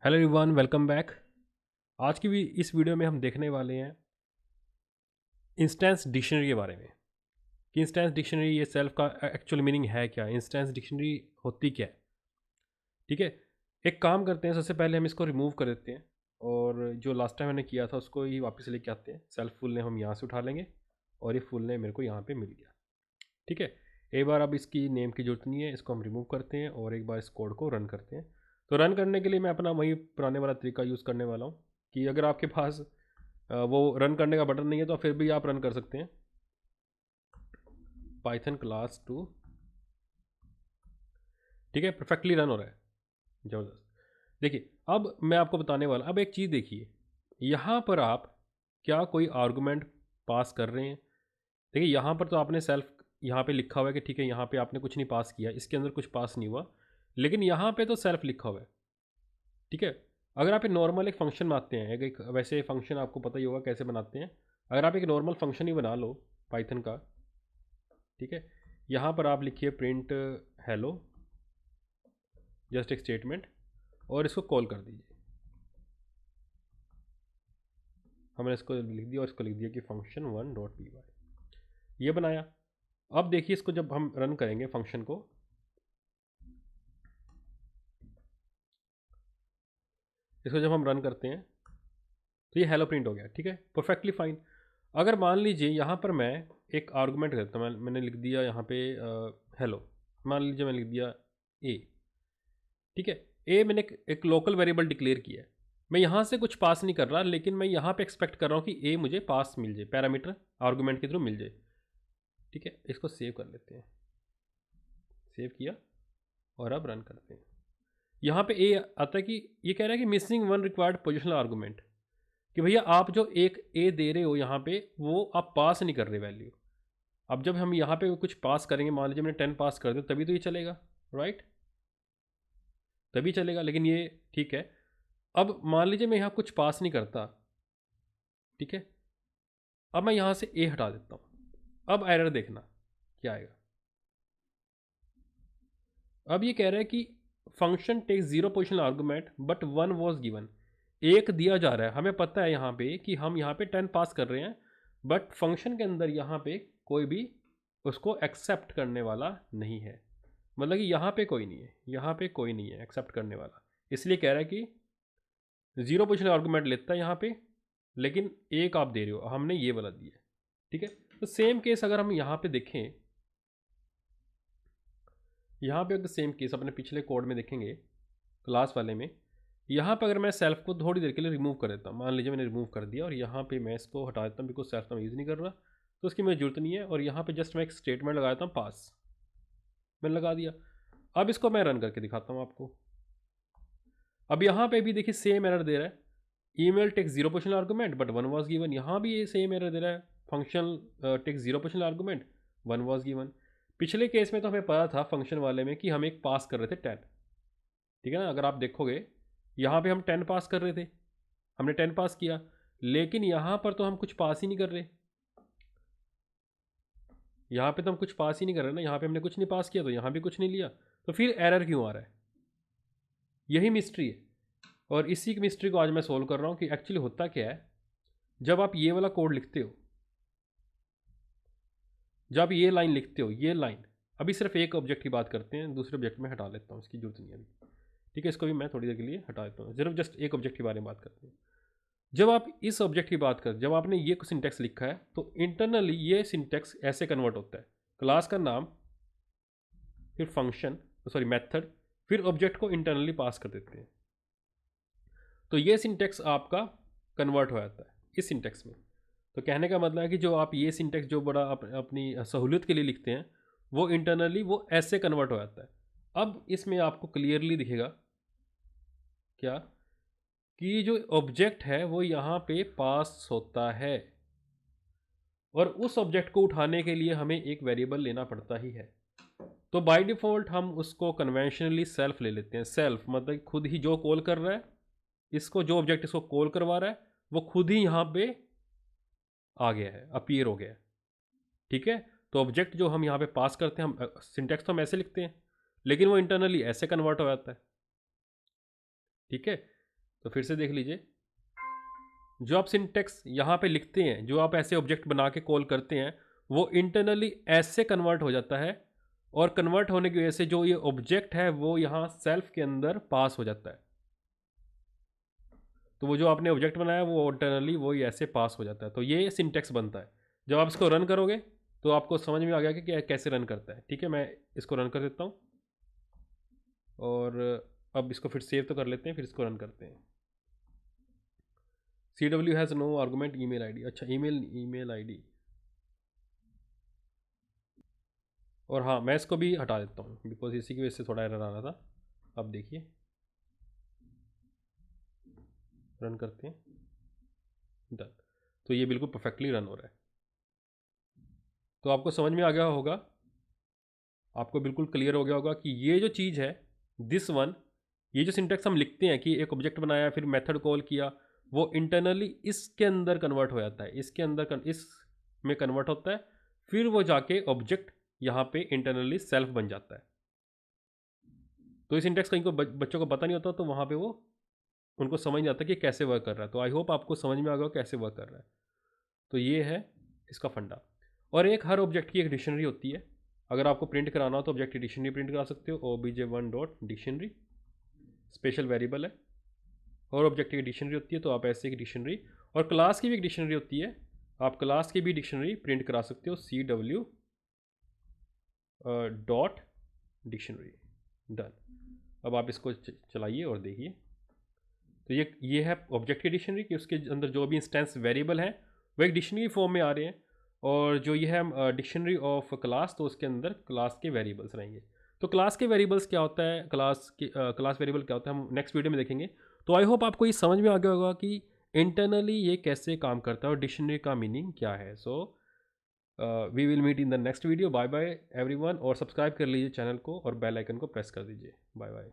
Hello everyone, welcome back. आज की भी इस वीडियो में हम देखने वाले हैं इंस्टेंस डिक्शनरी के बारे में कि इंस्टेंस डिक्शनरी ये सेल्फ का एक्चुअल मीनिंग है क्या, इंस्टेंस डिक्शनरी होती क्या है। ठीक है, एक काम करते हैं, सबसे पहले हम इसको रिमूव कर देते हैं और जो लास्ट टाइम मैंने किया था उसको ही वापस लेके आते हैं। सेल्फ फुल नेम हम यहाँ से उठा लेंगे और ये फुल नेम मेरे को यहाँ पे मिल गया। ठीक है, एक बार अब इसकी नेम की जरूरत नहीं है, इसको हम रिमूव करते हैं और एक बार इस कोड को रन करते हैं। तो रन करने के लिए मैं अपना वही पुराने वाला तरीका यूज़ करने वाला हूँ कि अगर आपके पास वो रन करने का बटन नहीं है तो फिर भी आप रन कर सकते हैं। Python class 2। ठीक है, परफेक्टली रन हो रहा है, ज़बरदस्त। देखिए, अब मैं आपको बताने वाला, अब एक चीज़ देखिए, यहाँ पर आप क्या कोई आर्गूमेंट पास कर रहे हैं। देखिए, यहाँ पर तो आपने सेल्फ यहाँ पे लिखा हुआ है कि ठीक है, यहाँ पे आपने कुछ नहीं पास किया, इसके अंदर कुछ पास नहीं हुआ, लेकिन यहाँ पे तो सेल्फ लिखा हुआ है। ठीक है, अगर आप एक नॉर्मल एक फंक्शन बनाते हैं, एक वैसे फंक्शन आपको पता ही होगा कैसे बनाते हैं। अगर आप एक नॉर्मल फंक्शन ही बना लो पाइथन का, ठीक है, यहाँ पर आप लिखिए प्रिंट हेलो, जस्ट एक स्टेटमेंट, और इसको कॉल कर दीजिए। हमने इसको लिख दिया और इसको लिख दिया कि फंक्शन 1.py, ये बनाया। अब देखिए, इसको जब हम रन करेंगे फंक्शन को, इसको जब हम रन करते हैं तो ये हेलो प्रिंट हो गया। ठीक है, परफेक्टली फाइन। अगर मान लीजिए यहाँ पर मैं एक आर्गूमेंट देता हूँ, मैंने लिख दिया यहाँ पे हेलो, मान लीजिए मैंने लिख दिया ए। ठीक है, ए मैंने एक लोकल वेरिएबल डिक्लेयर किया है, मैं यहाँ से कुछ पास नहीं कर रहा, लेकिन मैं यहाँ पे एक्सपेक्ट कर रहा हूँ कि ए मुझे पास मिल जाए, पैरामीटर आर्गूमेंट के थ्रू मिल जाए। ठीक है, इसको सेव कर लेते हैं, सेव किया और अब रन करते हैं। यहाँ पे ए आता है कि ये कह रहा है कि missing one required positional argument, कि भैया आप जो एक ए दे रहे हो यहाँ पे वो आप पास नहीं कर रहे वैल्यू। अब जब हम यहाँ पे कुछ पास करेंगे, मान लीजिए मैंने 10 पास कर दिया, तभी तो ये चलेगा, राइट, तभी चलेगा। लेकिन ये ठीक है, अब मान लीजिए मैं यहाँ कुछ पास नहीं करता। ठीक है, अब मैं यहाँ से ए हटा देता हूँ, अब एरर देखना क्या आएगा। अब ये कह रहा है कि function takes zero positional argument but one was given, एक दिया जा रहा है, हमें पता है यहाँ पे कि हम यहाँ पे 10 पास कर रहे हैं, बट फंक्शन के अंदर यहाँ पे कोई भी उसको एक्सेप्ट करने वाला नहीं है। मतलब कि यहाँ पे कोई नहीं है, यहाँ पे कोई नहीं है एक्सेप्ट करने वाला, इसलिए कह रहा है कि जीरो पोजिशनल आर्गूमेंट लेता है यहाँ पे, लेकिन एक आप दे रहे हो, हमने ये वाला दिया। ठीक है, तो सेम केस अगर हम यहाँ पे देखें, यहाँ पे अगर सेम केस अपने पिछले कोड में देखेंगे क्लास वाले में, यहाँ पर अगर मैं सेल्फ को थोड़ी देर के लिए रिमूव कर देता हूँ, मान लीजिए मैंने रिमूव कर दिया और यहाँ पे मैं इसको हटा देता हूँ बिकॉज सेल्फ तो मैं यूज़ नहीं कर रहा, तो उसकी मुझे जरूरत नहीं है, और यहाँ पे जस्ट मैं एक स्टेटमेंट लगा देता हूँ पास, मैंने लगा दिया। अब इसको मैं रन करके दिखाता हूँ आपको। अब यहाँ पे भी देखिए सेम एरर दे रहा है, email takes zero positional argument but one was given, यहाँ भी ये सेम एरर दे रहा है, function takes zero positional argument one was given. पिछले केस में तो हमें पता था फंक्शन वाले में कि हम एक पास कर रहे थे 10। ठीक है ना, अगर आप देखोगे यहाँ पे हम 10 पास कर रहे थे, हमने 10 पास किया, लेकिन यहाँ पर तो हम कुछ पास ही नहीं कर रहे, यहाँ पे तो हम कुछ पास ही नहीं कर रहे ना, यहाँ पे हमने कुछ नहीं पास किया तो यहाँ भी कुछ नहीं लिया, तो फिर एरर क्यों आ रहा है, यही मिस्ट्री है। और इसी की मिस्ट्री को आज मैं सोल्व कर रहा हूँ कि एक्चुअली होता क्या है। जब आप ये वाला कोड लिखते हो, जब आप ये लाइन लिखते हो, ये लाइन, अभी सिर्फ एक ऑब्जेक्ट की बात करते हैं, दूसरे ऑब्जेक्ट में हटा लेता हूँ, इसकी जरूरत नहीं है अभी। ठीक है, इसको भी मैं थोड़ी देर के लिए हटा देता हूँ, सिर्फ जस्ट एक ऑब्जेक्ट के बारे में बात करते हैं। जब आप इस ऑब्जेक्ट की बात कर, जब आपने ये सिंटेक्स लिखा है तो इंटरनली ये सिंटेक्स ऐसे कन्वर्ट होता है, क्लास का नाम, फिर फंक्शन, सॉरी मेथड, फिर ऑब्जेक्ट को इंटरनली पास कर देते हैं। तो ये सिंटेक्स आपका कन्वर्ट हो जाता है इस सिंटेक्स में। तो कहने का मतलब है कि जो आप ये सिंटेक्स जो बड़ा अपनी सहूलियत के लिए लिखते हैं, वो इंटरनली वो ऐसे कन्वर्ट हो जाता है। अब इसमें आपको क्लियरली दिखेगा क्या, कि जो ऑब्जेक्ट है वो यहाँ पे पास होता है, और उस ऑब्जेक्ट को उठाने के लिए हमें एक वेरिएबल लेना पड़ता ही है। तो बाय डिफ़ॉल्ट हम उसको कन्वेंशनली सेल्फ ले लेते हैं। सेल्फ मतलब खुद ही जो कॉल कर रहा है, इसको जो ऑब्जेक्ट इसको कॉल करवा रहा है वो खुद ही यहाँ पे आ गया है, अपीयर हो गया है। ठीक है, तो ऑब्जेक्ट जो हम यहाँ पे पास करते हैं, हम सिंटेक्स तो हम ऐसे लिखते हैं, लेकिन वो इंटरनली ऐसे कन्वर्ट हो जाता है। ठीक है, तो फिर से देख लीजिए, जो आप सिंटेक्स यहाँ पे लिखते हैं, जो आप ऐसे ऑब्जेक्ट बना के कॉल करते हैं, वो इंटरनली ऐसे कन्वर्ट हो जाता है, और कन्वर्ट होने की वजह से जो ये ऑब्जेक्ट है वो यहाँ सेल्फ के अंदर पास हो जाता है। तो वो जो आपने ऑब्जेक्ट बनाया वो इंटरनली वो ही ऐसे पास हो जाता है। तो ये सिंटेक्स बनता है। जब आप इसको रन करोगे तो आपको समझ में आ गया कि कैसे रन करता है। ठीक है, मैं इसको रन कर देता हूँ, और अब इसको फिर सेव तो कर लेते हैं, फिर इसको रन करते हैं। CW has no argument email ID. अच्छा, ईमेल आईडी, और हाँ मैं इसको भी हटा देता हूँ बिकॉज इसी की वजह से थोड़ा एरर आ रहा था। अब देखिए, रन करते हैं, डन। तो ये बिल्कुल परफेक्टली रन हो रहा है। तो आपको समझ में आ गया होगा, आपको बिल्कुल क्लियर हो गया होगा कि ये जो चीज़ है, दिस वन, ये जो सिंटेक्स हम लिखते हैं कि एक ऑब्जेक्ट बनाया फिर मेथड कॉल किया, वो इंटरनली इसके अंदर कन्वर्ट हो जाता है, इसके अंदर इस में कन्वर्ट होता है, फिर वो जाके ऑब्जेक्ट यहाँ पे इंटरनली सेल्फ बन जाता है। तो इस सिंटेक्स कहीं को बच्चों को पता नहीं होता, तो वहाँ पे वो उनको समझ नहीं आता कि कैसे वर्क कर रहा है। तो आई होप आपको समझ में आ गया कैसे वर्क कर रहा है। तो ये है इसका फंडा। और एक हर ऑब्जेक्ट की एक डिक्शनरी होती है। अगर आपको प्रिंट कराना हो तो ऑब्जेक्ट की डिक्शनरी प्रिंट करा सकते हो, obj1.dictionary स्पेशल वेरिएबल है, और ऑब्जेक्ट की डिक्शनरी होती है तो आप ऐसे एक डिक्शनरी, और क्लास की भी एक डिक्शनरी होती है, आप क्लास की भी डिक्शनरी प्रिंट करा सकते हो, CW डॉट डिक्शनरी, डन। अब आप इसको चलाइए और देखिए, तो ये है ऑब्जेक्ट की डिक्शनरी कि उसके अंदर जो भी इंस्टेंस वेरिएबल हैं वो एक डिक्शनरी फॉर्म में आ रहे हैं, और जो ये है डिक्शनरी ऑफ क्लास, तो उसके अंदर क्लास के वेरिएबल्स रहेंगे। तो क्लास के वेरिएबल्स क्या होता है, क्लास वेरिएबल क्या होता है, हम नेक्स्ट वीडियो में देखेंगे। तो आई होप आपको ये समझ में आ गया होगा कि इंटरनली ये कैसे काम करता है और डिक्शनरी का मीनिंग क्या है। So we will meet in the next video. Bye bye everyone, और सब्सक्राइब कर लीजिए चैनल को और बेल आइकन को प्रेस कर दीजिए। Bye bye.